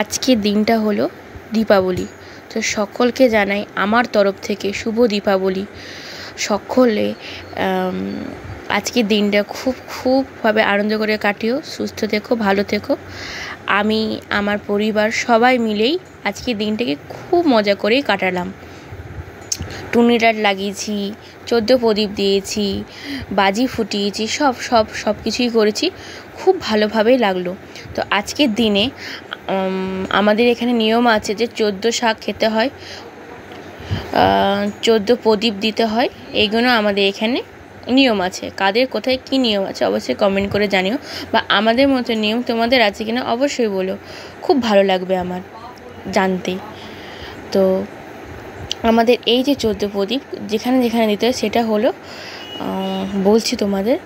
আজকের দিনটা হলো দীপাবলি। তো সকলকে জানাই আমার তরফ থেকে শুভ দীপাবলি। সকলে আজকের দিনটা খুবভাবে আনন্দ করে কাটিও, সুস্থ থেকো, ভালো থেকো। আমি আমার পরিবার সবাই মিলেই আজকের দিনটাকে খুব মজা করেই কাটালাম। টুনি লাইট লাগিয়েছি, 14 প্রদীপ দিয়েছি, বাজি ফুটিয়েছি, সব কিছুই করেছি, খুব ভালোভাবেই লাগলো। তো আজকের দিনে আমাদের এখানে নিয়ম আছে যে 14 শাক খেতে হয়, 14 প্রদীপ দিতে হয়। এইগুলো আমাদের এখানে নিয়ম আছে। কাদের কোথায় কি নিয়ম আছে অবশ্যই কমেন্ট করে জানিও, বা আমাদের মতো নিয়ম তোমাদের আছে কিনা অবশ্যই বলো, খুব ভালো লাগবে আমার জানতে। তো আমাদের এই যে 14 প্রদীপ যেখানে যেখানে দিতে হয় সেটা হলো, বলছি তোমাদের,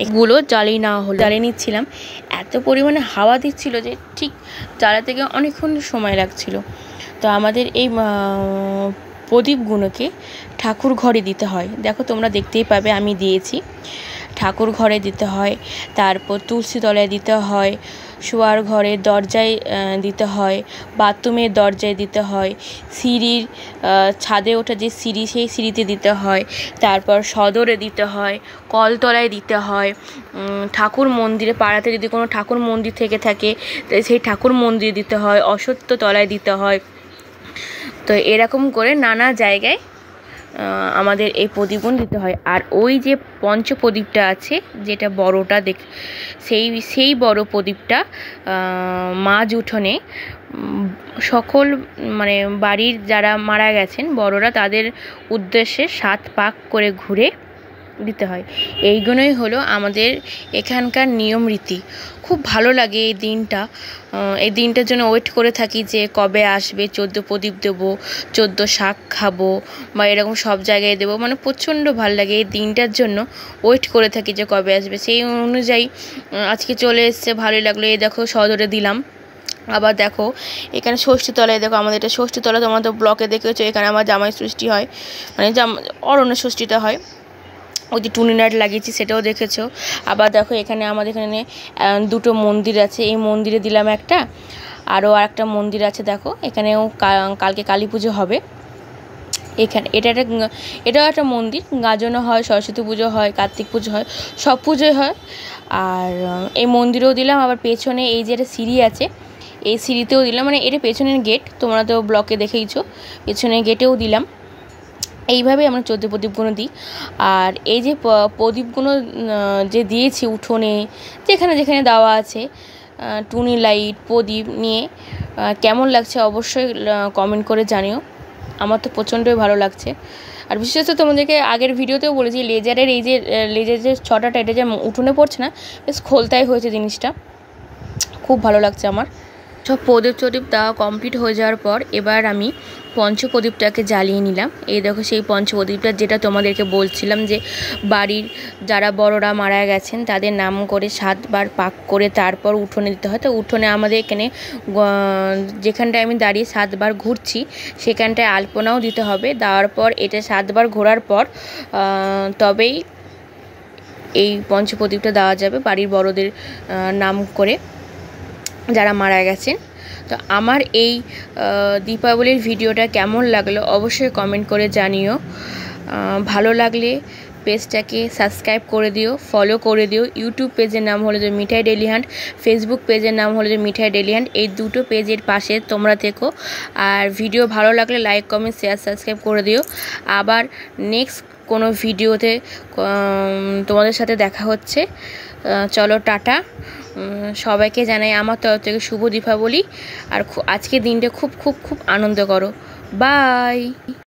এগুলো জ্বালিয়ে নেওয়া হলো। জ্বালিয়ে নিচ্ছিলাম, এত পরিমাণে হাওয়া দিচ্ছিল যে ঠিক জ্বালাতে গিয়ে অনেকক্ষণ সময় লাগছিল। তো আমাদের এই প্রদীপগুলোকে ঠাকুর ঘরে দিতে হয়। দেখো তোমরা দেখতেই পাবে আমি দিয়েছি। ঠাকুর ঘরে দিতে হয়, তারপর তুলসী তলায় দিতে হয়, শোয়ার ঘরের দরজায় দিতে হয়, বাথরুমের দরজায় দিতে হয়, সিঁড়ির ছাদে ওঠা যে সিঁড়ি সেই সিঁড়িতে দিতে হয়, তারপর সদরে দিতে হয়, কলতলায় দিতে হয়, ঠাকুর মন্দিরে পাড়াতে যদি কোনো ঠাকুর মন্দির থেকে থাকে সেই ঠাকুর মন্দিরে দিতে হয়, অশ্বত্থ তলায় দিতে হয়। তো এরকম করে নানা জায়গায় আমাদের এই প্রদীপগুলো দিতে হয়। আর ওই যে পঞ্চপ্রদীপটা আছে যেটা বড়টা সেই বড় প্রদীপটা মাঝ উঠোনে সকল মানে বাড়ির যারা মারা গেছেন বড়রা তাদের উদ্দেশ্যে 7 পাক করে ঘুরে দিতে হয়। এইগুলোই হলো আমাদের এখানকার নিয়ম রীতি। খুব ভালো লাগে এই দিনটা। এই দিনটার জন্য ওয়েট করে থাকি যে কবে আসবে, 14 প্রদীপ দেবো, 14 শাক খাবো, বা এরকম সব জায়গায় দেবো, মানে প্রচণ্ড ভালো লাগে এই দিনটার জন্য ওয়েট করে থাকি যে কবে আসবে। সেই অনুযায়ী আজকে চলে এসছে, ভালোই লাগলো। এই দেখো সদরে দিলাম। আবার দেখো এখানে ষষ্ঠীতলায়, দেখো আমাদের এটা ষষ্ঠীতলা, তোমরা তো ব্লকে দেখেছো, এখানে আমার জামাই ষষ্ঠী হয়, মানে অরণ্য ষষ্ঠীটা হয়। ওই যে টুনি লাইট লাগিয়েছি সেটাও দেখেছো। আবার দেখো এখানে আমাদের এখানে 2টো মন্দির আছে, এই মন্দিরে দিলাম একটা, আরও আরেকটা মন্দির আছে। দেখো এখানেও কালকে কালী পুজো হবে। এখানে এটাও একটা মন্দির, গাজনও হয়, সরস্বতী পুজো হয়, কার্তিক পুজো হয়, সব পুজোই হয়। আর এই মন্দিরেও দিলাম। আবার পেছনে এই যে একটা সিঁড়ি আছে, এই সিঁড়িতেও দিলাম, মানে এটা পেছনের গেট, তোমরা তো ব্লকে দেখেইছো, পেছনের গেটেও দিলাম। এইভাবে আমরা 14 প্রদীপগুলো দিই। আর এই যে প্রদীপগুলো যে দিয়েছি উঠোনে যেখানে যেখানে দেওয়া আছে, টুনি লাইট প্রদীপ নিয়ে কেমন লাগছে অবশ্যই কমেন্ট করে জানিও। আমার তো প্রচণ্ডই ভালো লাগছে। আর বিশেষত তোমাদেরকে আগের ভিডিওতেও বলেছি, লেজারের এই যে লেজার যে ছটাটা, এটা যে উঠোনে পড়ছে না, বেশ খোলতাই হয়েছে জিনিসটা, খুব ভালো লাগছে আমার। সব প্রদীপ দেওয়া কমপ্লিট হয়ে যাওয়ার পর এবার আমি পঞ্চপ্রদীপটাকে জ্বালিয়ে নিলাম। এই দেখো সেই পঞ্চপ্রদীপটা, যেটা তোমাদেরকে বলছিলাম যে বাড়ির যারা বড়রা মারা গেছেন তাদের নাম করে 7 বার পাক করে তারপর উঠোনে দিতে হয়। তো উঠোনে আমাদের এখানে যেখানটায় আমি দাঁড়িয়ে 7 বার ঘুরছি সেখানটায় আলপনাও দিতে হবে। দেওয়ার পর এটা 7 বার ঘোরার পর তবেই এই পঞ্চপ্রদীপটা দেওয়া যাবে বাড়ির বড়দের নাম করে যারা মারা গেছেন। তো আমার এই দীপাবলির ভিডিওটা কেমন লাগলো অবশ্যই কমেন্ট করে জানিও। ভালো লাগলে পেজটাকে সাবস্ক্রাইব করে দিও, ফলো করে দিও। ইউটিউব পেজের নাম হলো যে মিঠাই ডেইলি হান্ট, ফেসবুক পেজের নাম হলো যে মিঠাই ডেইলি হান্ট। এই দুটো পেজের পাশে তোমরা থেকো। আর ভিডিও ভালো লাগলে লাইক, কমেন্ট, শেয়ার, সাবস্ক্রাইব করে দিও। আবার নেক্সট কোনো ভিডিওতে তোমাদের সাথে দেখা হচ্ছে। চলো টাটা। সবাইকে জানাই আমার তরফ থেকে শুভ দীপাবলি। আর আজকের দিনটা খুব আনন্দ করো। বাই।